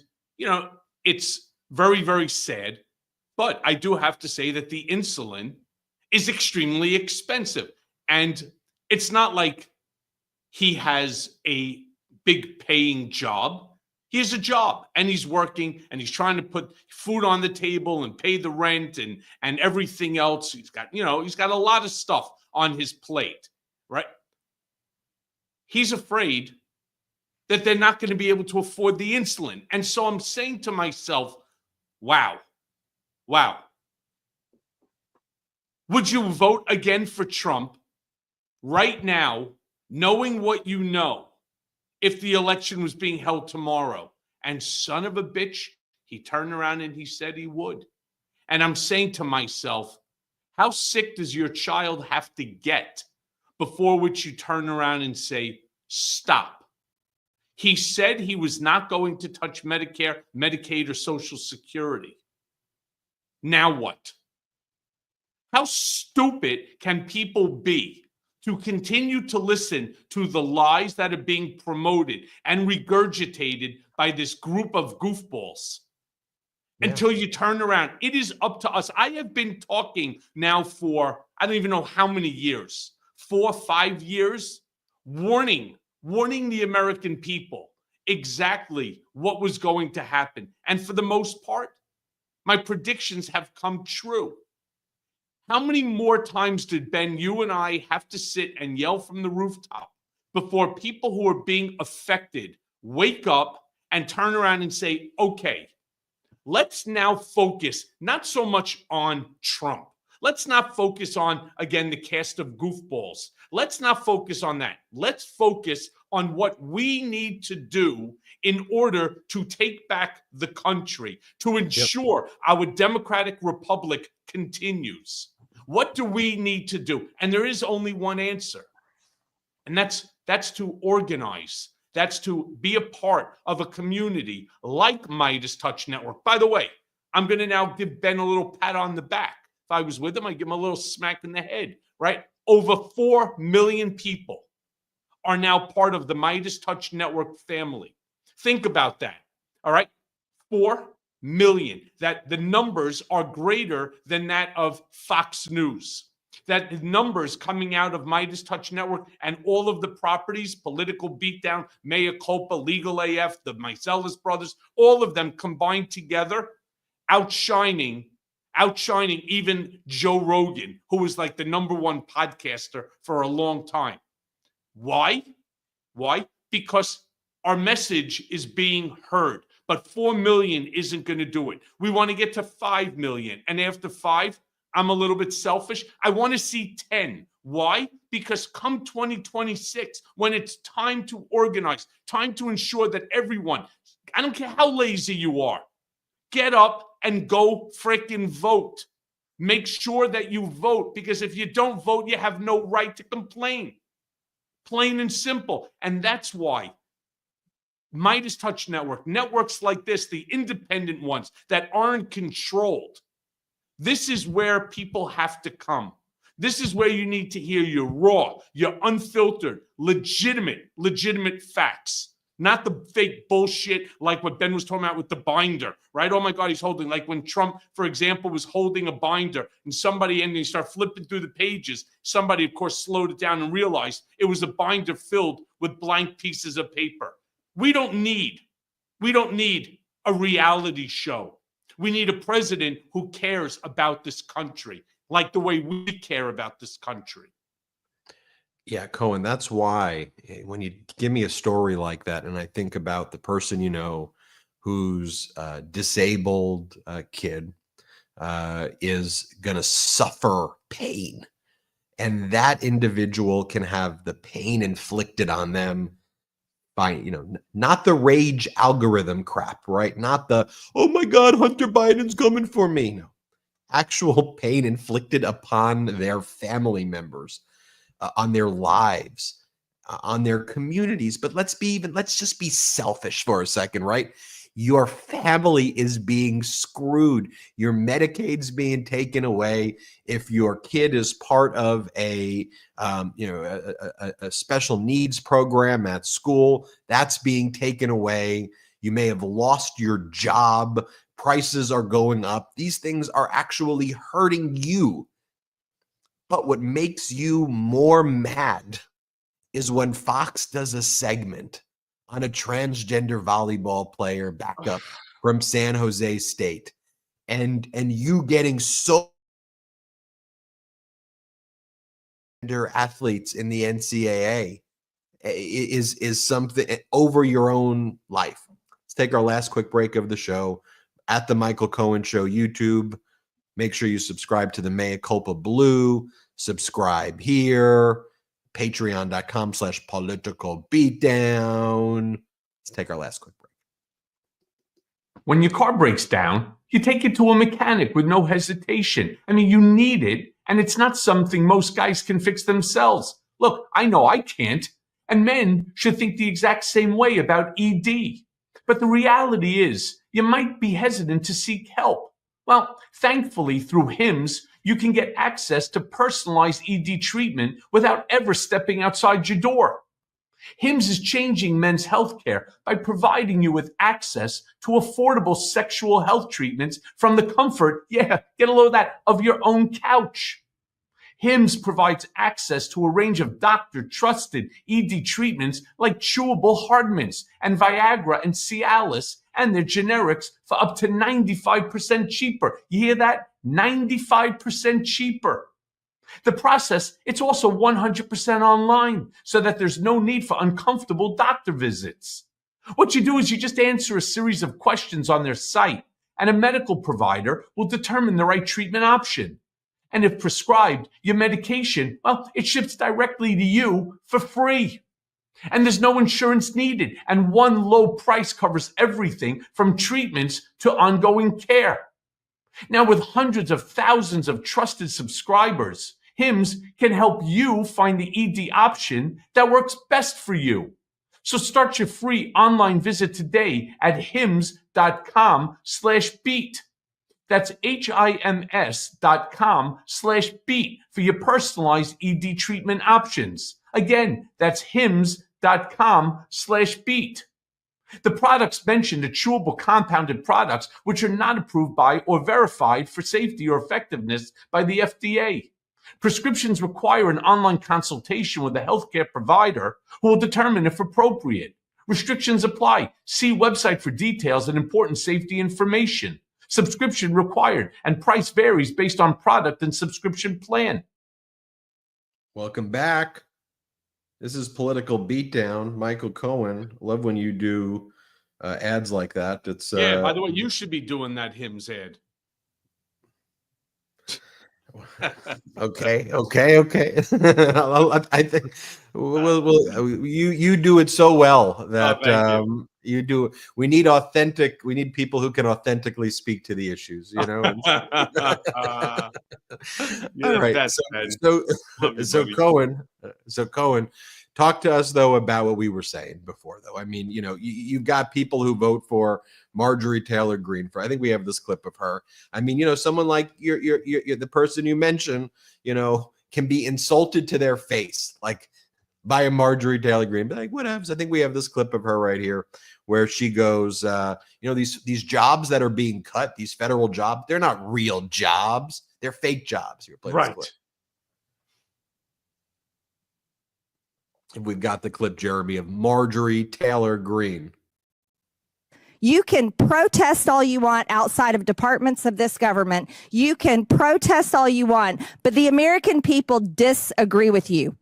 it's very, very sad. But I do have to say that the insulin is extremely expensive. And it's not like he has a big paying job. He has a job and he's working and he's trying to put food on the table and pay the rent and everything else. He's got a lot of stuff on his plate, right? He's afraid that they're not going to be able to afford the insulin. And so I'm saying to myself, wow. Would you vote again for Trump right now, knowing what you know, if the election was being held tomorrow? And son of a bitch, he turned around and he said he would. And I'm saying to myself, how sick does your child have to get before which you turn around and say, stop? He said he was not going to touch Medicare, Medicaid, or Social Security. Now what? How stupid can people be to continue to listen to the lies that are being promoted and regurgitated by this group of goofballs until you turn around? It is up to us. I have been talking now for, I don't even know how many years, 4 or 5 years, warning the American people exactly what was going to happen. And for the most part, my predictions have come true. How many more times did, Ben, you and I have to sit and yell from the rooftop before people who are being affected wake up and turn around and say, okay, let's now focus not so much on Trump. Let's not focus on, again, the cast of goofballs. Let's not focus on that. Let's focus on what we need to do in order to take back the country, to ensure our democratic republic continues. What do we need to do? And there is only one answer. And that's to organize. That's to be a part of a community like Midas Touch Network. By the way, I'm going to now give Ben a little pat on the back. If I was with him, I'd give him a little smack in the head, right? Over 4 million people are now part of the Midas Touch Network family. Think about that, all right? 4 million. That the numbers are greater than that of Fox News. That the numbers coming out of Midas Touch Network and all of the properties, Political Beatdown, Mea Culpa, Legal AF, the Meiselas brothers, all of them combined together, outshining even Joe Rogan, who was like the #1 podcaster for a long time. Why? Because our message is being heard. But 4 million isn't going to do it. We want to get to 5 million. And after 5, I'm a little bit selfish. I want to see 10. Why? Because come 2026, when it's time to organize, time to ensure that everyone, I don't care how lazy you are, get up and go frickin' vote. Make sure that you vote, because if you don't vote, you have no right to complain. Plain and simple. And that's why Midas Touch Network, networks like this, the independent ones that aren't controlled, this is where people have to come. This is where you need to hear your raw, your unfiltered, legitimate facts, not the fake bullshit like what Ben was talking about with the binder, right? Oh my God, he's holding, like when Trump, for example, was holding a binder and somebody, and you start flipping through the pages, somebody, of course, slowed it down and realized it was a binder filled with blank pieces of paper. We don't need a reality show. We need a president who cares about this country like the way we care about this country. Yeah, Cohen, that's why when you give me a story like that, and I think about the person, whose disabled kid is going to suffer pain, and that individual can have the pain inflicted on them by, not the rage algorithm crap, right? Not the, oh my God, Hunter Biden's coming for me. No, actual pain inflicted upon their family members, on their lives, on their communities. But let's just be selfish for a second, right? Your family is being screwed. Your Medicaid's being taken away. If your kid is part of a special needs program at school, that's being taken away. You may have lost your job. Prices are going up. These things are actually hurting you. But what makes you more mad is when Fox does a segment on a transgender volleyball player back up from San Jose State, and you getting so athletes in the NCAA is something over your own life. Let's take our last quick break of the show at the Michael Cohen Show YouTube. Make sure you subscribe to the Mea Culpa Blue. Subscribe here. Patreon.com/Political Beatdown. Let's take our last quick break. When your car breaks down, you take it to a mechanic with no hesitation. I mean, you need it, and it's not something most guys can fix themselves. Look, I know I can't, and men should think the exact same way about ED. But the reality is, you might be hesitant to seek help. Well, thankfully, through HIMSS, you can get access to personalized ED treatment without ever stepping outside your door. HIMSS is changing men's healthcare by providing you with access to affordable sexual health treatments from the comfort, get a load of that, of your own couch. HIMSS provides access to a range of doctor-trusted ED treatments like chewable Hardmints and Viagra and Cialis and their generics for up to 95% cheaper. You hear that? 95% cheaper. The process, it's also 100% online, so that there's no need for uncomfortable doctor visits. What you do is you just answer a series of questions on their site, and a medical provider will determine the right treatment option. And if prescribed, your medication, well, it ships directly to you for free. And there's no insurance needed. And one low price covers everything from treatments to ongoing care. Now, with hundreds of thousands of trusted subscribers, HIMSS can help you find the ED option that works best for you. So start your free online visit today at hims.com/beat. That's HIMS.com/beat for your personalized ED treatment options. Again, that's hims.com/beat. The products mentioned are chewable compounded products which are not approved by or verified for safety or effectiveness by the FDA. Prescriptions require an online consultation with a healthcare provider who will determine if appropriate. Restrictions apply. See website for details and important safety information. Subscription required, and price varies based on product and subscription plan. Welcome back. This is Political Beatdown. Michael Cohen. Love when you do ads like that. It's Yeah, by the way, you should be doing that HIMSS ad. okay. I think you do it so well that you do. We need people who can authentically speak to the issues, you know. All right. So Cohen, talk to us though about what we were saying before, though. I mean, you've got people who vote for Marjorie Taylor Greene. I think we have this clip of her. I mean, someone like you're the person you mentioned, can be insulted to their face, like by a Marjorie Taylor Greene. But like, whatever. I think we have this clip of her right here, where she goes, these jobs that are being cut, these federal jobs, they're not real jobs, they're fake jobs. You're playing this clip. And we've got the clip, Jeremy, of Marjorie Taylor Greene. You can protest all you want outside of departments of this government. You can protest all you want, but the American people disagree with you.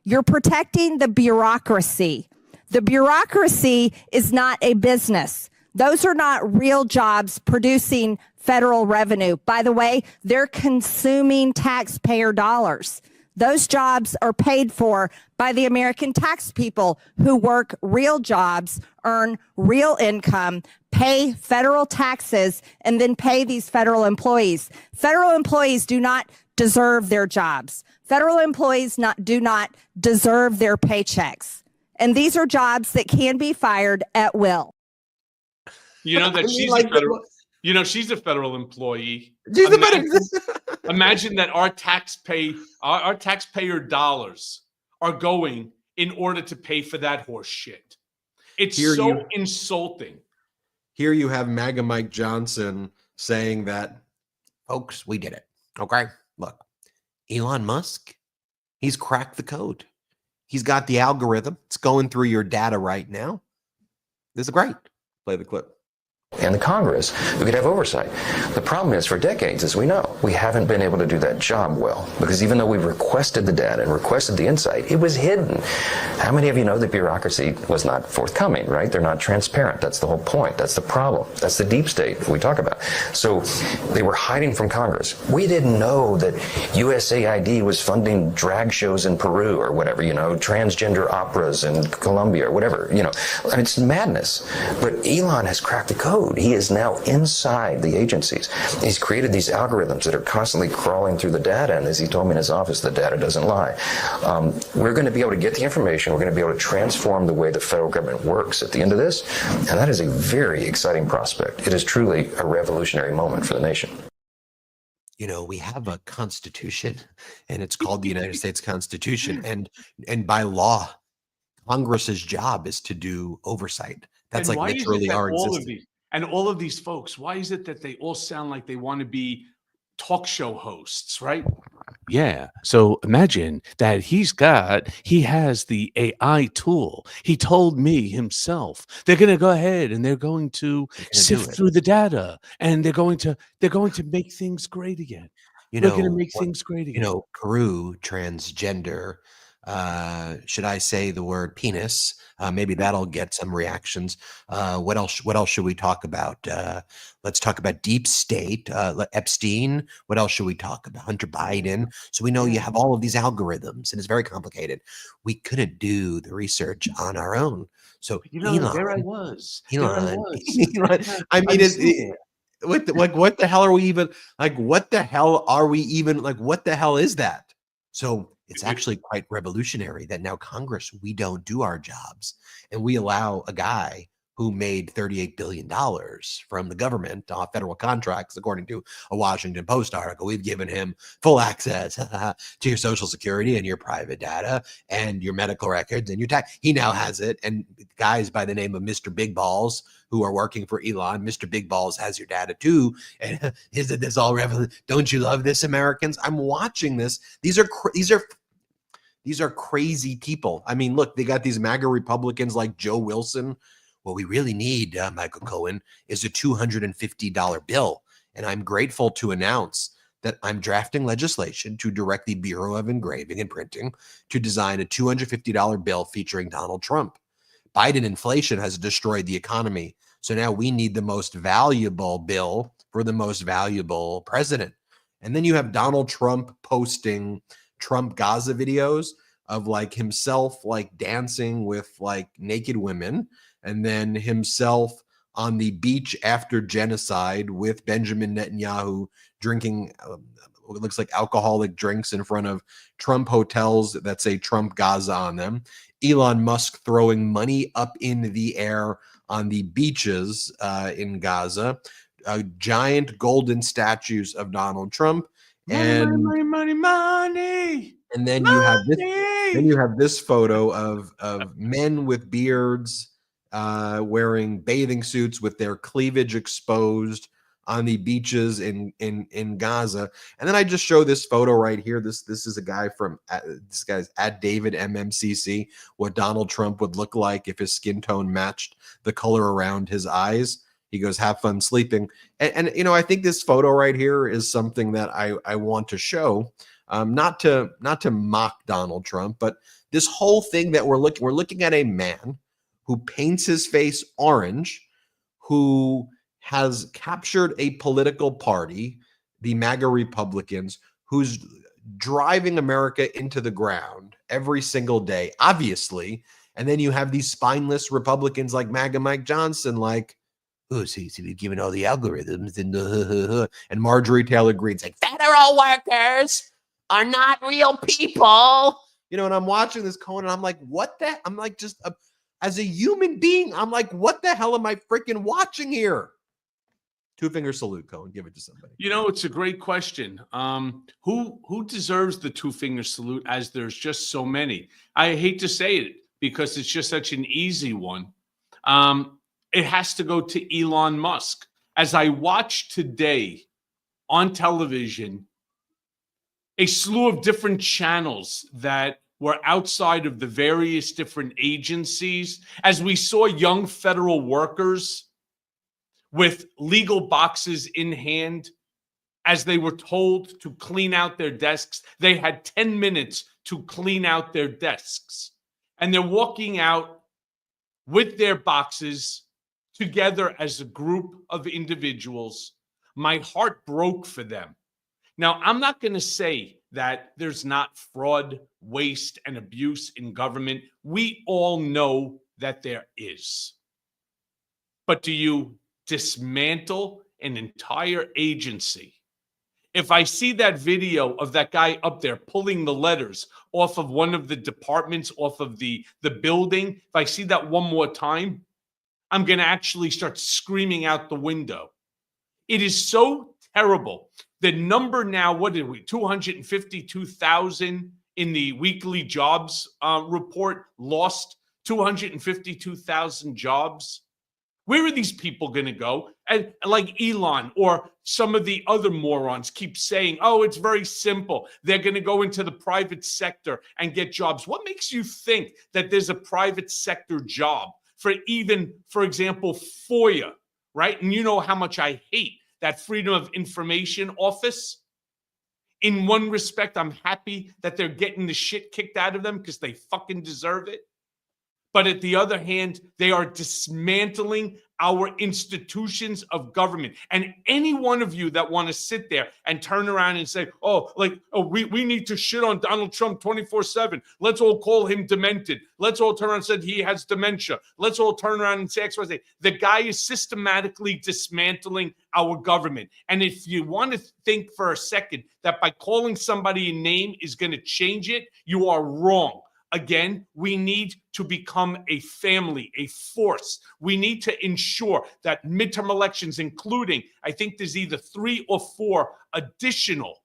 You're protecting the bureaucracy. The bureaucracy is not a business. Those are not real jobs producing federal revenue. By the way, they're consuming taxpayer dollars. Those jobs are paid for by the American tax people who work real jobs, earn real income, pay federal taxes, and then pay these federal employees. Federal employees do not deserve their jobs. Federal employees do not deserve their paychecks. And these are jobs that can be fired at will. You know that she's a federal employee. Imagine that our taxpayer dollars are going in order to pay for that horse shit. It's insulting. Here you have MAGA Mike Johnson saying that, folks, we did it. Okay, look, Elon Musk, he's cracked the code. He's got the algorithm. It's going through your data right now. This is great. Play the clip. And the Congress, we could have oversight. The problem is, for decades, as we know, we haven't been able to do that job well, because even though we requested the data and requested the insight, it was hidden. How many of you know that bureaucracy was not forthcoming, right? They're not transparent. That's the whole point. That's the problem. That's the deep state we talk about. So they were hiding from Congress. We didn't know that USAID was funding drag shows in Peru or whatever, transgender operas in Colombia or whatever, and it's madness. But Elon has cracked the code. He is now inside the agencies. He's created these algorithms that are constantly crawling through the data, and as he told me in his office, the data doesn't lie. We're going to be able to get the information. We're going to be able to transform the way the federal government works at the end of this, and that is a very exciting prospect. It is truly a revolutionary moment for the nation. We have a constitution, and it's called the United States Constitution, and by law, Congress's job is to do oversight. That's like literally our existence. And all of these folks, why is it that they all sound like they want to be talk show hosts, right? Yeah. So imagine that he has the AI tool. He told me himself. They're going to go ahead and they're going to sift through the data, and they're going to make things great again. They're going to make things great again. Peru, transgender, Should I say the word penis? Maybe that'll get some reactions. What else? What else should we talk about? Let's talk about deep state, Epstein. What else should we talk about? Hunter Biden. So we know you have all of these algorithms, and it's very complicated. We couldn't do the research on our own. So Elon, there I was. Elon, Elon. I mean, what the hell are we even like? What the hell are we even like? What the hell is that? So it's actually quite revolutionary that now Congress, we don't do our jobs and we allow a guy who made $38 billion from the government off federal contracts, according to a Washington Post article. We've given him full access to your Social Security and your private data and your medical records and your tax. He now has it. And guys by the name of Mr. Big Balls who are working for Elon, Mr. Big Balls has your data too. And isn't this all revolutionary? Don't you love this, Americans? I'm watching this. These are crazy people. I mean, look, they got these MAGA Republicans like Joe Wilson. What we really need, Michael Cohen, is a $250 bill. And I'm grateful to announce that I'm drafting legislation to direct the Bureau of Engraving and Printing to design a $250 bill featuring Donald Trump. Biden inflation has destroyed the economy. So now we need the most valuable bill for the most valuable president. And then you have Donald Trump posting Trump Gaza videos of like himself like dancing with like naked women, and then himself on the beach after genocide with Benjamin Netanyahu drinking what looks like alcoholic drinks in front of Trump hotels that say Trump Gaza on them. Elon Musk throwing money up in the air on the beaches in Gaza. Giant golden statues of Donald Trump. Money. And then you have this. Then you have this photo of men with beards wearing bathing suits with their cleavage exposed on the beaches in Gaza. And then I just show this photo right here. This is a guy from this guy's at David MMCC. What Donald Trump would look like if his skin tone matched the color around his eyes. He goes, have fun sleeping. And you know, I think this photo right here is something that I want to show, not to mock Donald Trump, but this whole thing that we're looking at a man who paints his face orange, who has captured a political party, the MAGA Republicans, who's driving America into the ground every single day, obviously. And then you have these spineless Republicans like MAGA Mike Johnson, like, oh, so he's giving all the algorithms and Marjorie Taylor Greene's like, federal workers are not real people. You know, and I'm watching this, Cohen, and I'm like, what the? I'm like, just as a human being, I'm like, what the hell am I freaking watching here? Two-finger salute, Cohen. Give it to somebody. You know, it's a great question. Who deserves the two-finger salute, as there's just so many? I hate to say it because it's just such an easy one. It has to go to Elon Musk. As I watched today on television, a slew of different channels that were outside of the various different agencies, as we saw young federal workers with legal boxes in hand, as they were told to clean out their desks. They had 10 minutes to clean out their desks. And they're walking out with their boxes together as a group of individuals. My heart broke for them. Now, I'm not going to say that there's not fraud, waste, and abuse in government. We all know that there is. But do you dismantle an entire agency? If I see that video of that guy up there pulling the letters off of one of the departments, off of the building, if I see that one more time, I'm going to actually start screaming out the window. It is so terrible. The number now, what did we, 252,000 in the weekly jobs report, lost 252,000 jobs. Where are these people going to go? And like Elon or some of the other morons keep saying, oh, it's very simple. They're going to go into the private sector and get jobs. What makes you think that there's a private sector job for even, for example, FOIA, right? And you know how much I hate that Freedom of Information Office. In one respect, I'm happy that they're getting the shit kicked out of them because they fucking deserve it. But at the other hand, they are dismantling our institutions of government. And any one of you that want to sit there and turn around and say, we need to shit on Donald Trump 24/7. Let's all call him demented. Let's all turn around and say he has dementia. Let's all turn around and say X, Y, Z. The guy is systematically dismantling our government. And if you want to think for a second that by calling somebody a name is going to change it, you are wrong. Again, we need to become a family, a force. We need to ensure that midterm elections, including, I think there's either 3 or 4 additional,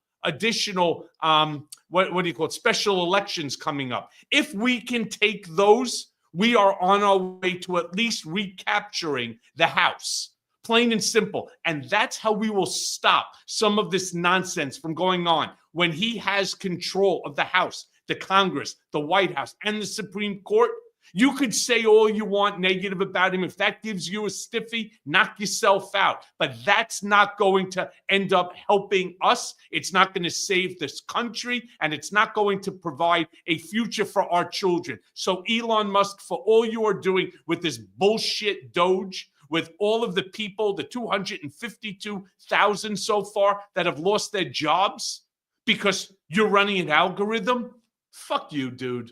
special elections coming up. If we can take those, we are on our way to at least recapturing the House. Plain and simple. And that's how we will stop some of this nonsense from going on. When he has control of the House, the Congress, the White House, and the Supreme Court, you could say all you want negative about him. If that gives you a stiffy, knock yourself out. But that's not going to end up helping us. It's not going to save this country, and it's not going to provide a future for our children. So Elon Musk, for all you are doing with this bullshit Doge, with all of the people, the 252,000 so far that have lost their jobs because you're running an algorithm, fuck you, dude.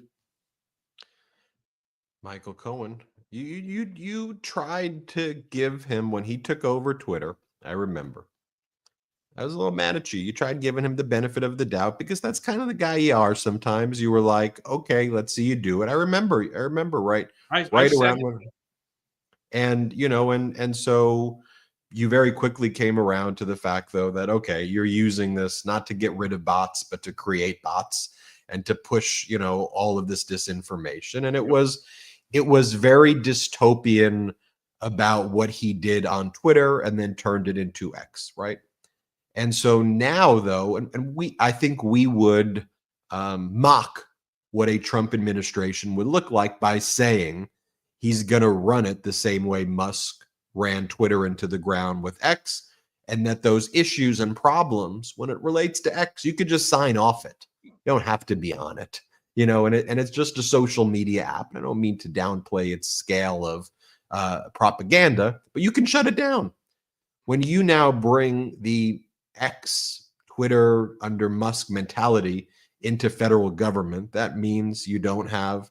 Michael Cohen, you tried to give him, when he took over Twitter, I remember, I was a little mad at you. You tried giving him the benefit of the doubt because that's kind of the guy you are sometimes. You were like, okay, let's see you do it. I remember right around when, and and so you very quickly came around to the fact, though, that okay, you're using this not to get rid of bots, but to create bots and to push, all of this disinformation. And it was very dystopian about what he did on Twitter and then turned it into X, right? And so now, though, I think we would mock what a Trump administration would look like by saying he's going to run it the same way Musk ran Twitter into the ground with X, and that those issues and problems, when it relates to X, you could just sign off it. You don't have to be on it, and it's just a social media app. I don't mean to downplay its scale of propaganda, but you can shut it down. When you now bring the X Twitter under Musk mentality into federal government, that means you don't have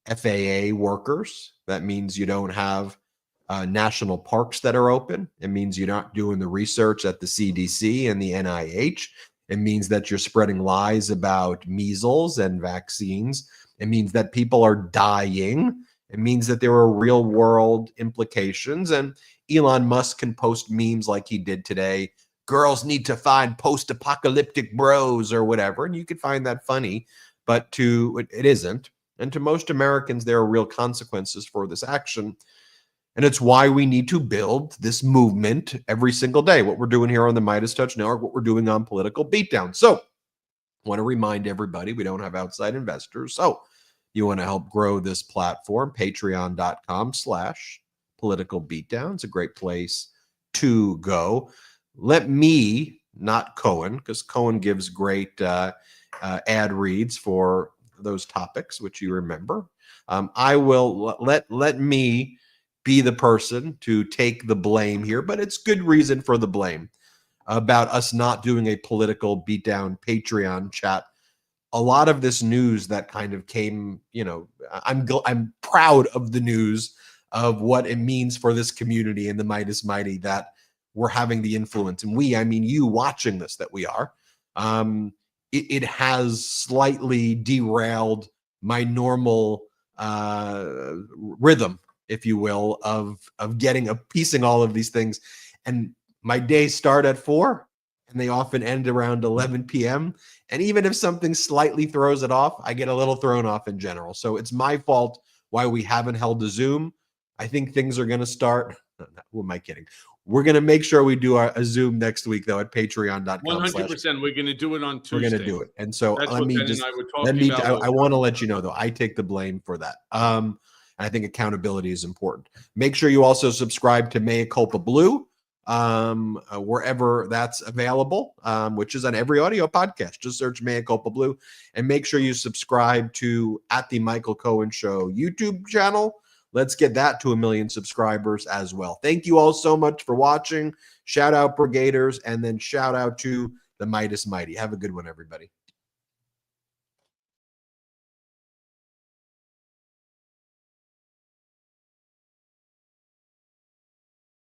FAA workers. That means you don't have national parks that are open. It means you're not doing the research at the CDC and the NIH. It means that you're spreading lies about measles and vaccines. It means that people are dying. It means that there are real world implications. And Elon Musk can post memes like he did today. Girls need to find post-apocalyptic bros or whatever. And you could find that funny, but it isn't. And to most Americans, there are real consequences for this action. And it's why we need to build this movement every single day. What we're doing here on the Midas Touch Network, what we're doing on Political Beatdown. So I want to remind everybody, we don't have outside investors. So you want to help grow this platform, patreon.com/Political Beatdown. It's a great place to go. Let me, not Cohen, because Cohen gives great ad reads for those topics, which you remember. I will let me be the person to take the blame here, but it's good reason for the blame about us not doing a Political Beatdown Patreon chat. A lot of this news that kind of came, I'm proud of the news of what it means for this community and the Midas Mighty that we're having the influence, and I mean you watching this, that we are. It has slightly derailed my normal rhythm, if you will, of piecing all of these things. And my days start at 4 and they often end around 11 p.m. And even if something slightly throws it off, I get a little thrown off in general. So it's my fault why we haven't held a Zoom. I think things are going to start. Who am I kidding? We're going to make sure we do a Zoom next week, though, at patreon.com. 100%. We're going to do it on Tuesday. We're going to do it. And so That's I want to let you know, though, I take the blame for that. And I think accountability is important. Make sure you also subscribe to Mea Culpa Blue wherever that's available, which is on every audio podcast. Just search Mea Culpa Blue, and make sure you subscribe to at the Michael Cohen Show YouTube channel. Let's get that to 1 million subscribers as well. Thank you all so much for watching. Shout out Brigaders, and then shout out to the Midas Mighty. Have a good one, everybody.